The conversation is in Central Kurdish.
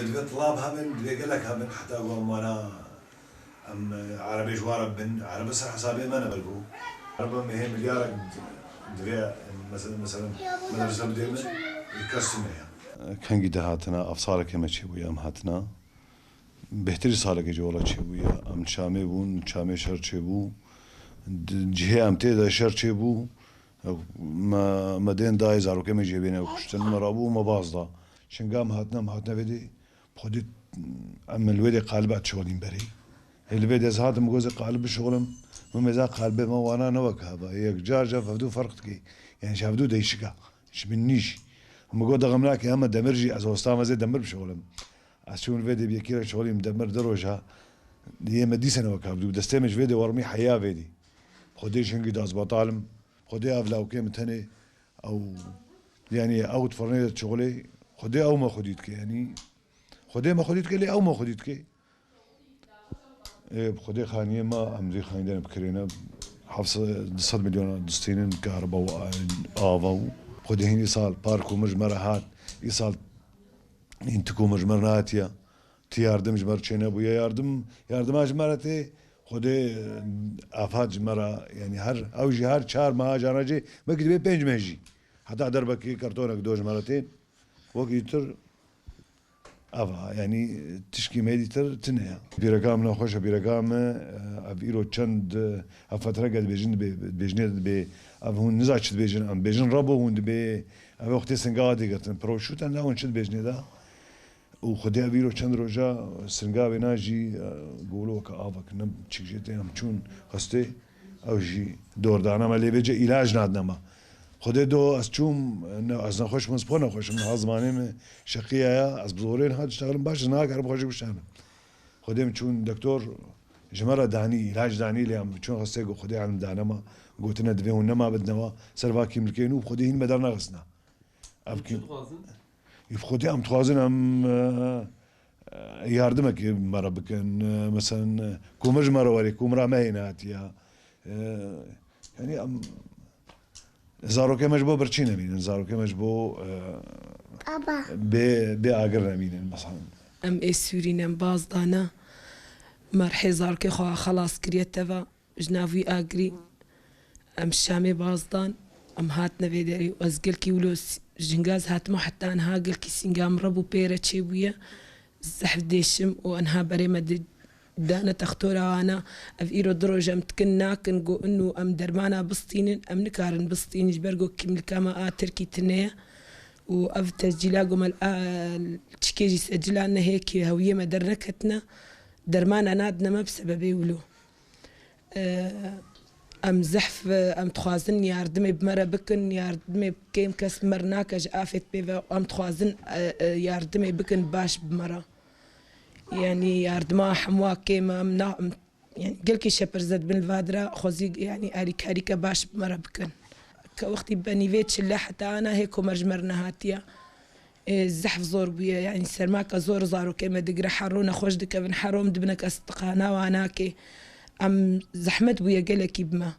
دوێ طلاب هەبن دوێ گەلک هەبن حتا گۆمانە ئەم عەرەبی ژوارە بن عەرەبە سەر حەسابێ مەنە بەلبوو عەرەبە مەهێ ملیارێک دوێ مەسەلەن مەدرسە بدێ من کەسم هەیە کەنگی داهاتنە ئەف ساڵێکێمە چێ بوویە ئەم هاتنە بهتری ساڵێکی جۆڵە چێ بوویە ئەم چامێ بوون چامێ شەر چێ بوو جهێ ئەم تێدا شەر چێ بوو مەدێن دای زارۆکەمە جێبێنە کوشتن مەڕابوو مە بازدا شنگام هاتنە وێدێ خودی ئەم لوێدێ قالبات شغلیم بەری لەبێ دەست هاتم گۆزە قالب شغلم مەمێزا قالبێ مەوانە نەوەک هەبە یەک جار فەفتوو فەرقتکەی یعنی شەفتوو دەیشکە من نیش مگۆ دەغەمناکە ئەمە دەمەرژی ئەز ئۆستامەزێ دەمر بشغلم ئەچون وێدێ بێکیرە شغلیم دەمر دەڕۆژە ئێمە دیسەنەوە کابدوو دەستێمەش وێدێ وەڕمی حەیا وێدی خودی شنگی داز بەتاڵم خودی ئەڤلاوکێم تەنێ ئەو یعنی ئەوت فڕنێ شغلێ خودی ئەو مە خودیت کە ینی خودی مە خودیت کە لێ ئەو مە خودیت کە خودی خانیە ما ئەمری خاندێنە بکرێنە 700 میلیۆن دستێنن کاربە و ئاوا و خودی هینی ساڵ پارک و مژمەرە هات ئی ساڵ این تکو مژمەر ناتیە تی یاردم ژمەر چێنە بووە یاردما ژمارە تێ خودی ئافات ژمەرە ینی هەر ئەوژی هەر چار ماهاجانەجێ بەکی دەبێ 5 مێژی هەتا دەربەکەی کەرتۆنێک دۆ ژمەرە تێن وەکی تر ئەڤ ینی تشکی مێدی تر تنەیە بیرەکام نەخۆشە بیرەکامە ئەڤیرۆ چەند ئەفترەگە دەبێژن بێژنێت بێ ئەڤ هون نزا چت بێژن ئەم بێژن ڕەبۆ هون دەبێ ئەوێ وەختێ سنگاوا دەگەتن پرۆشوتەن ناون چت بێژنێدا و خودی ئەڤیرۆ چەند ڕۆژە سنگاوێ ناژی گۆڵۆکە ئاڤەکردنم چیکژێتێ ئەم چوون هەستێ ئەوژی دۆردانەمە لێبێجە ئیلاژ نادنەمە خودی دو از چوم از نخوش من سپۆ نەخۆشم هەزمانێمە شەقیایە ئەس بزۆرێن هات شتاغلم باش ناکەم بخۆشی بشتانم خودێم چوون دکتۆر ژمەرە دانی علاج دانی لێم چۆن هەستێ گۆ خودی عالم دانەمە گوتنە دەبێ و نەما بدنەوە سەرواکی ملکێن و خودی هین بەدەر نەخستنە ئەبکیم خودی ئەم توازن ئەم یاردمەکی مەرە بکەن مەسەن کومە ژمەرە وەرێ کومرا مەهێنە هاتیە ینی ئەم زارۆکەمەش بۆ بەرچی نەمینن زارۆکەمەش بۆ بێ ئاگر نەمینن مەسەڵەن ئەم ئێسوورینەم بازدانە مەرحێ زارۆکەی خوا خەلاص کریەتەوە ژناوی ئاگری ئەم شامێ بازدان ئەم هاتنە وێدەری و ئەس گەلکی ولۆ ژنگاز هاتمە حتا ئەنها گەلکی سینگام ڕەبوو پێرە چێ بوویە زەحف دێشم و ئەنها بەرێمە دانە تەختۆراوانە ئەف ئیرۆ درۆژەم تکن ناکن گۆ ئن و ئەم دەرمانە بستینن ئەم نکارن بستینیش بەرگۆ کیملکامە ئاترکی تنەیە و ئەف تەسجیلا گۆمەل چکێژی سەجلان نەهەیەکی هەویەمە دەرنەکەتنە دەرمانە نادنەمە بسەبەبێ ولۆ ئەم زەحف ئەم تخوازن یاردمێ بمەرە بکن یاردمێ بکەیم کەس مەر ناکەژ ئافێت پێوە ئەم تخوازن یاردمێ بکن باش بمەرە يعني ياردما حموا كيما يعني قلكي شبر زاد بن الفادرة خوزي يعني أريكا باش بمرة بكن كوقتي بنيفيتش اللي حتى أنا هيك مرجمرنا هاتيا الزحف زور بيا يعني سرماكا زور زارو كيما دقرا حرونا خوش دكا بن حروم دبنك استقانا واناكي أم زحمت بيا قلكي بما